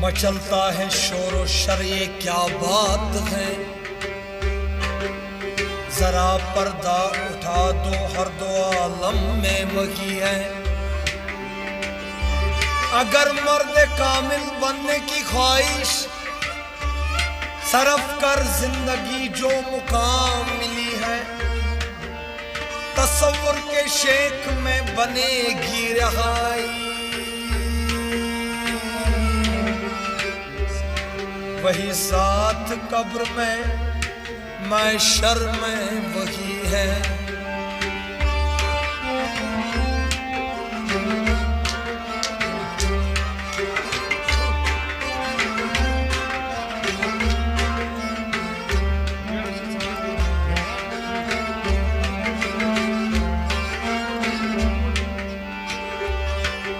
مچلتا ہے شور و شر، یہ کیا بات ہے؟ ذرا پردہ اٹھا دو، ہر دو عالم میں وہی ہے۔ اگر مرد کامل بننے کی خواہش، صرف کر زندگی جو مقام ملی ہے۔ تصور کے شیخ میں بنے گی رہائی، وہی ساتھ قبر میں محشر میں وہی ہے۔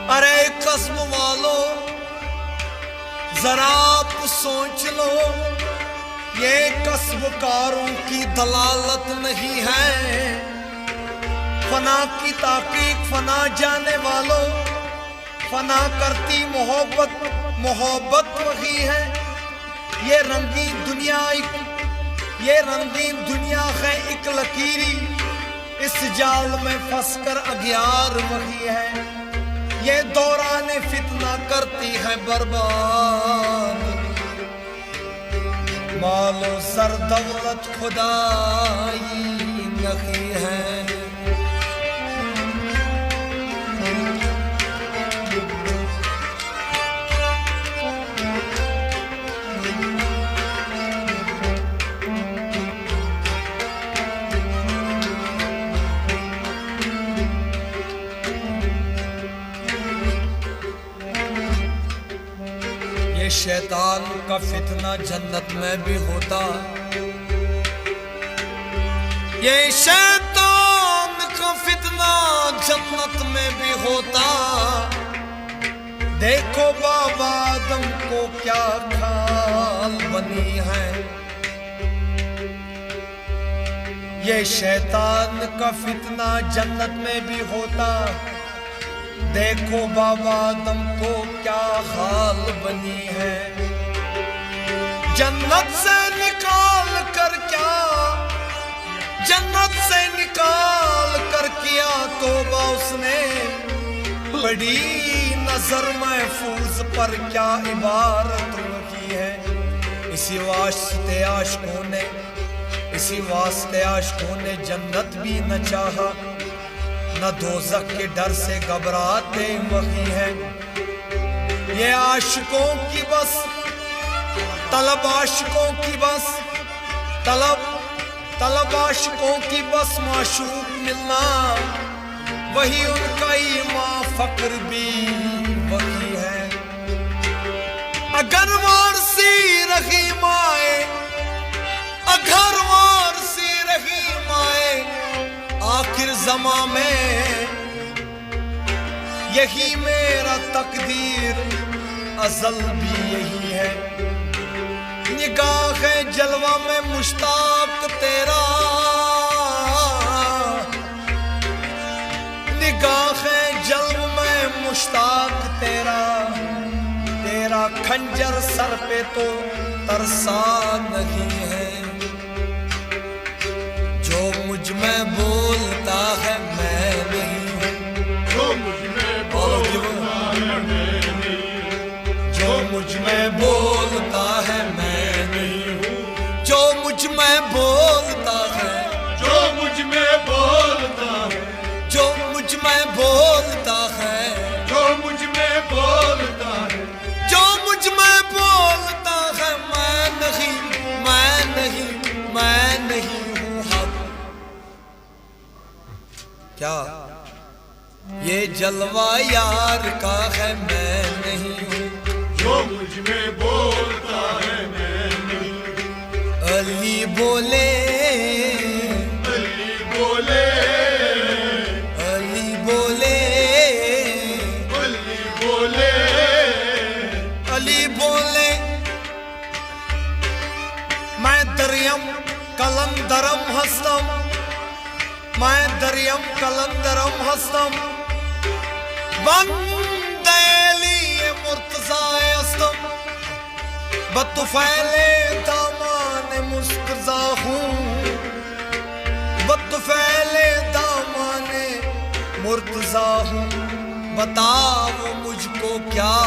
ارے قسم والو ذرا آپ سوچ لو، یہ کسب کاروں کی دلالت نہیں ہے۔ فنا کی تحقیق فنا جانے والوں، فنا کرتی محبت، محبت وہی ہے۔ یہ رنگین دنیا ہے ایک لکیری، اس جال میں پھنس کر اگیار وہی ہے۔ یہ دوران فتنہ کرتی ہے برباد، مال و زر دولت خدائی نہیں ہے۔ شیطان کا فتنہ جنت میں بھی ہوتا، یہ شیطان کا فتنہ جنت میں بھی ہوتا۔ دیکھو بابا آدم کو کیا کھال بنی ہے، یہ شیطان کا فتنہ جنت میں بھی ہوتا۔ دیکھو بابا آدم کو کیا حال بنی ہے، جنت سے نکال کر کیا توبہ اس نے، بڑی نظر محفوظ پر کیا عبارت کی ہے۔ اسی واسطے عاشقوں نے جنت بھی نہ چاہا، نہ دوزخ کے ڈر سے گھبراتے وہی ہے۔ یہ عاشقوں کی بس طلب، عاشقوں کی بس طلب عاشقوں کی بس معشوق ملنا، وہی ان کا ایمان فقر بھی وہی ہے۔ اگر وارسی رحیم آئے، اگر وارسی رحیم آئے آخر زمان میں، یہی میرا تقدیر ازل بھی یہی ہے۔ نگاہ جلوہ میں مشتاق تیرا، نگاہ جلوہ میں مشتاق تیرا، تیرا کھنجر سر پہ تو ترسا نہیں ہے۔ جو مجھ میں بولتا ہے میں نہیں ہوں، جو مجھ میں بولتا ہے میں نہیں ہوں، جو مجھ میں بولتا ہے میں نہیں ہوں، جو مجھ میں بولتا ہے، جو مجھ میں بولتا ہے، جو مجھ میں بولتا ہے، جو مجھ میں بولتا ہے، جو مجھ میں بولتا ہے میں نہیں، میں نہیں، میں نہیں ہوں حق۔ کیا یہ جلوہ یار کا ہے میں نہیں ہوں، جو مجھ میں بولتا ہے میں نہیں ہوں۔ علی بولے، علی بولے، علی بولے، علی بولے، علی بولے، میں دریم کلندرم ہستم، میں دریم کلندرم ہستم، بندے لی مرتضی ہستم، بطفیل دامان مسترضا ہوں، بطفیل دامان مرتضی ہوں، بتاؤ مجھ کو کیا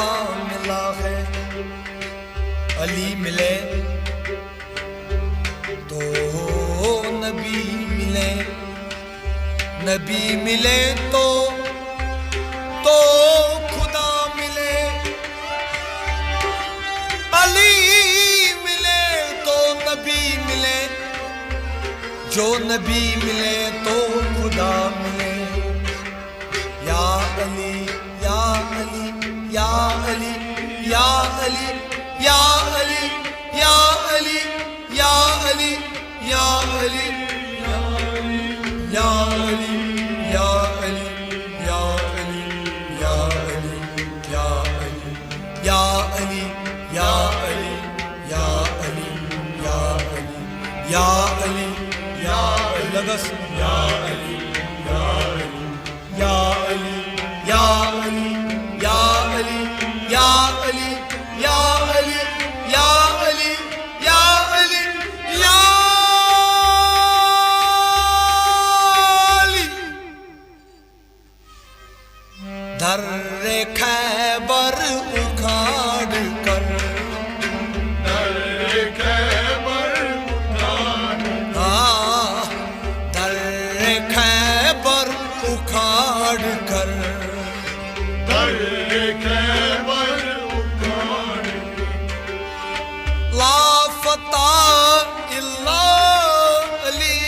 ملا ہے؟ علی ملے تو نبی ملے، نبی ملے تو خدا ملے، علی ملے تو نبی ملے، جو نبی ملے تو خدا ملے۔ یا علی یا علی یا علی یا علی یا علی یا علی یا علی یا علی یا علی یا علی یا علی یا علی یا علی یا علی یا علی یا علی یا علی یا علی یا لگس یا علی یا علی یا علی یا علی یا علی یا علی یا علی یا علی یا علی یا علی۔ در خیبر اکھاڑ کر، در خیبر اکھاڑ، در خیبر اکھاڑ کر، در خیبر اکھاڑ کر، لا فتح الا علی،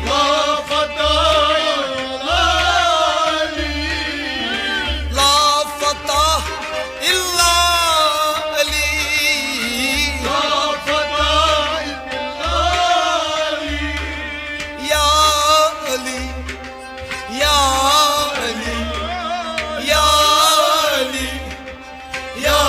لا فتح الا علی، لا فتح الا علی، لا فتح الا علی، یا علی یا علی یا علی یا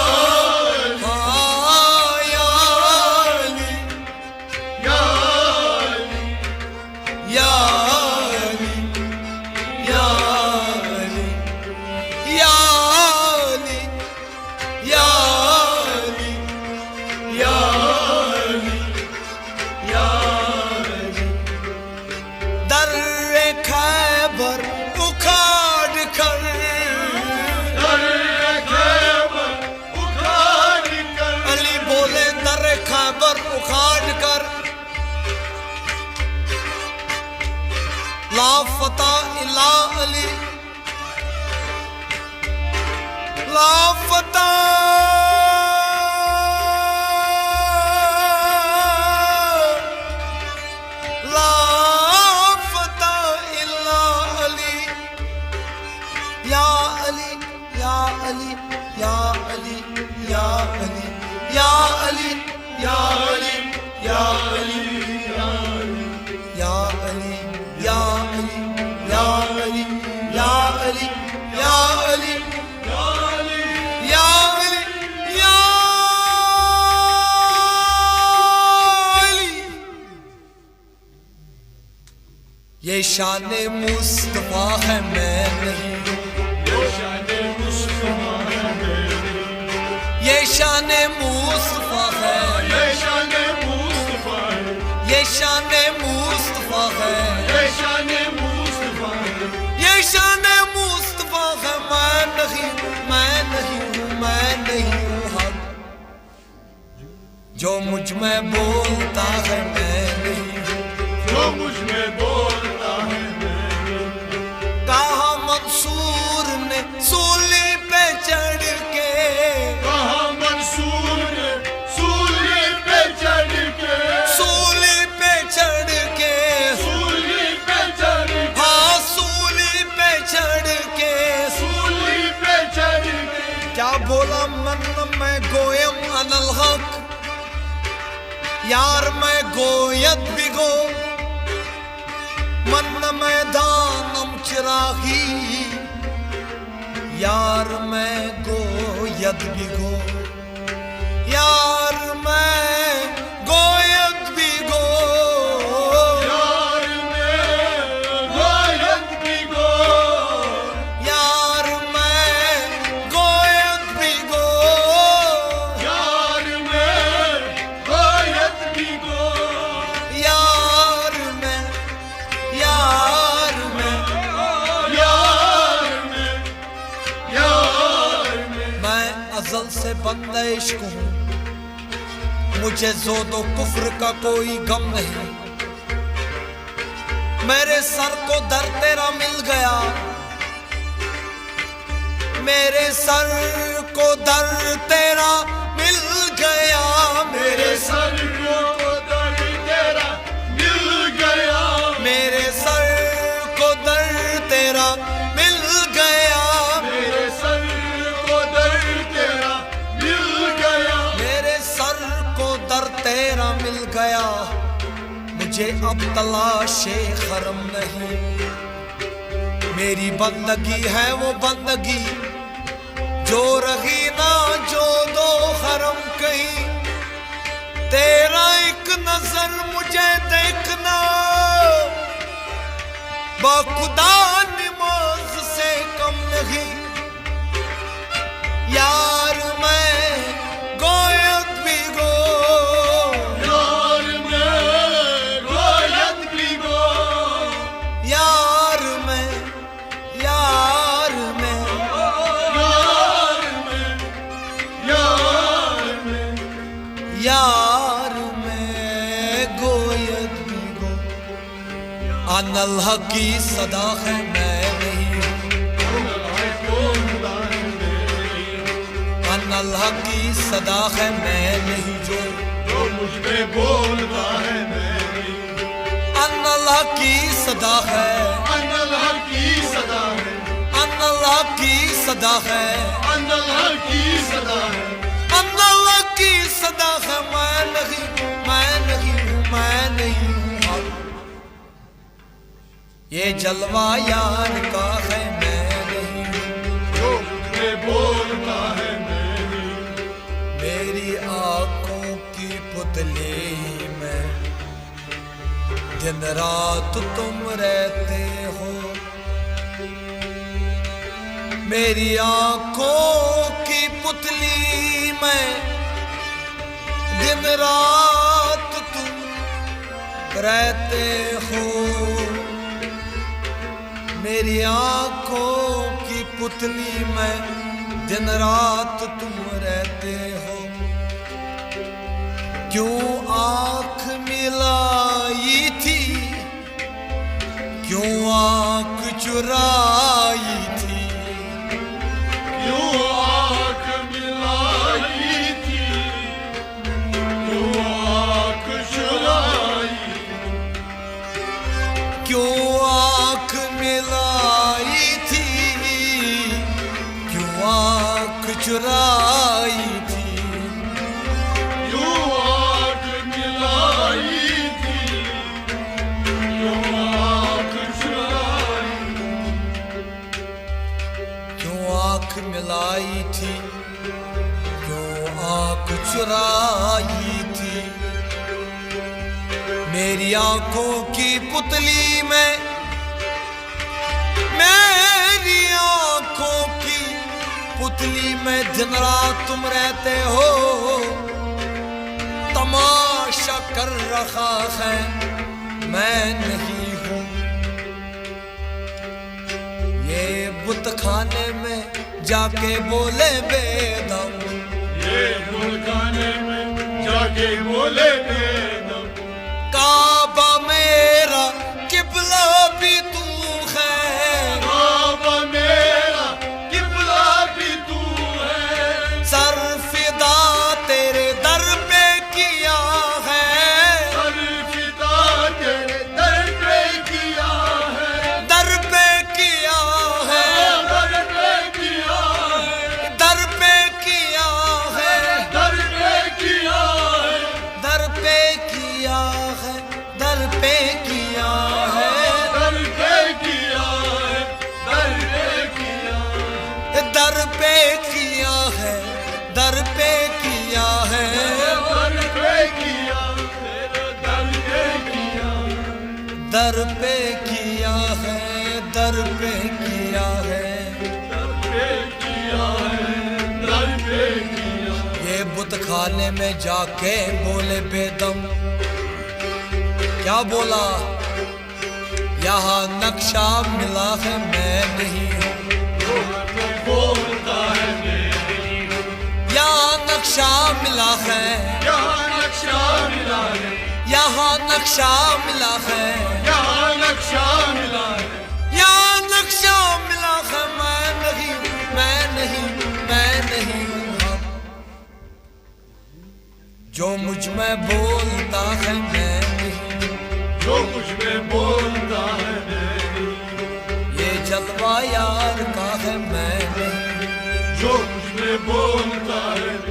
لا فتح الا علی، لا فتح لا فتح الا علی، یا علی یا علی یا علی یا علی یا علی یا علی یا علی یا علی یا علی یا علی یا علی یا علی یا علی یا علی یا علی۔ یہ شان مصطفیٰ ہے میں نہیں ہوں، یہ شان مصطفیٰ ہے میں نہیں ہوں، یہ شان مصطفیٰ ہے، یہ شان مصطفیٰ ہے، یہ شان مصطفیٰ ہے، یہ شان مصطفیٰ ہے، یہ شان مصطفیٰ ہے۔ میں نہیں ہوں، میں نہیں ہوں، میں نہیں ہوں حق، جو مجھ میں بولتا ہے میں نہیں ہوں، جو مجھ میں بولتا ہے میں نہیں ہوں۔ کہا منصور نے سولی پہ چڑھ کے، کہا منصور نے سولی پہ چڑھ کے، سولی پہ چڑھ کے، سولی پہ چڑھ کے، ہاں سولی پہ چڑھ کے، سولی پہ چڑھ کے کیا بولا؟ من میں گویم انا الحق، یار میں گویت بھی گو، من میں دانم چراغی، یار میں گویت بھی گو، یار میں گویت بھی گو، یار میں گویت بھی گو، یار میں گویت بھی گو، یار ازل سے بندہ عشق ہوں، مجھے زود و کفر کا کوئی غم نہیں، میرے سر کو در تیرا مل گیا، میرے سر کو در تیرا مل گیا، میرے سر کو در تیرا مل گیا، میرے سر کو در تیرا مل گیا، میرے سر کو در تیرا مل گیا، میرے سر کو در تیرا مل گیا، مجھے اب تلاش خرم نہیں، میری بندگی ہے وہ بندگی جو رہی نہ جو دو حرم کہیں، تیرا ایک نظر مجھے دیکھنا با خدا نماز سے کم نہیں، یار میں گویت بھی گو، یار میں گویت بھی گو، یار میں یار میں یار میں گویت بھی گو، ان الحق کی صدا ہے میں نہیں ہوں، ان الحق کی صدا ہے میں نہیں جو مجھ میں بولتا ہے میں نہیں ہوں، ان الحق کی صدا ہے، ان الحق کی صدا ہے، ان الحق کی صدا ہے، ان الحق کی صدا ہے، اللہ کی صدا ہے میں نہیں ہوں، میں نہیں ہوں، میں نہیں ہوں، یہ جلوہ یار کا ہے میں نہیں ہوں، جو مجھے بولتا ہے میں نہیں ہوں، میری آنکھوں کی پتلی میں دن رات تم رہتے ہو، میری آنکھوں کی پتلی میں دن رات تم رہتے ہو، میری آنکھوں کی پتلی میں دن رات تم رہتے ہو، کیوں آنکھ ملائی تھی، کیوں آنکھ چرائی تھی، کیوں آنکھ ملائی تھی، کیوں آنکھ چرائی، کیوں آنکھ ملائی تھی، کیوں آنکھ چرائی تھی، کیوں آنکھ ملائی تھی، کیوں آنکھ چرائی، کیوں آنکھ ملائی تھی، کیوں آنکھ چرائی تھی، میری آنکھوں کی پتلی میں، میری آنکھوں کی پتلی میں دن رات تم رہتے ہو، تماشا کر رہا ہے میں نہیں ہوں، یہ بت خانے میں جا کے بولے بے دم، یہ بت خانے میں جا کے بولے بے دم، کعبہ میرا قبلہ بھی تو ہے، کعبہ میرا قبلہ بھی تو ہے، سر فدا تیرے در پہ کیا ہے، سر فدا تیرے در پہ کیا ہے، در پہ کیا ہے، در پہ کیا ہے، در پہ کیا ہے، در پہ کیا ہے، در پہ کیا ہے، در پہ کیا ہے، در پہ کیا ہے، در پہ کیا ہے، در پہ کیا ہے، در پہ کیا ہے، در پہ کیا ہے، در پہ کیا ہے، در پہ کیا ہے، یہ بت خانے میں جا کے بولے بے دم، کیا بولا؟ یہاں نقشہ ملا ہے میں نہیں ہوں، یہاں نقشہ ملا ہے یہاں نقشہ ملا ہے یہاں نقشہ ملا ہے یہاں نقشہ ملا ہے یہاں نقشہ ملا ہے میں نہیں میں نہیں میں نہیں ہوں جو مجھ میں بولتا ہے میں نہیں جو مجھ میں بولتا ہے میں نہیں یہ جلوہ یار کا ہے میں نہیں جو مجھ میں بولتا ہے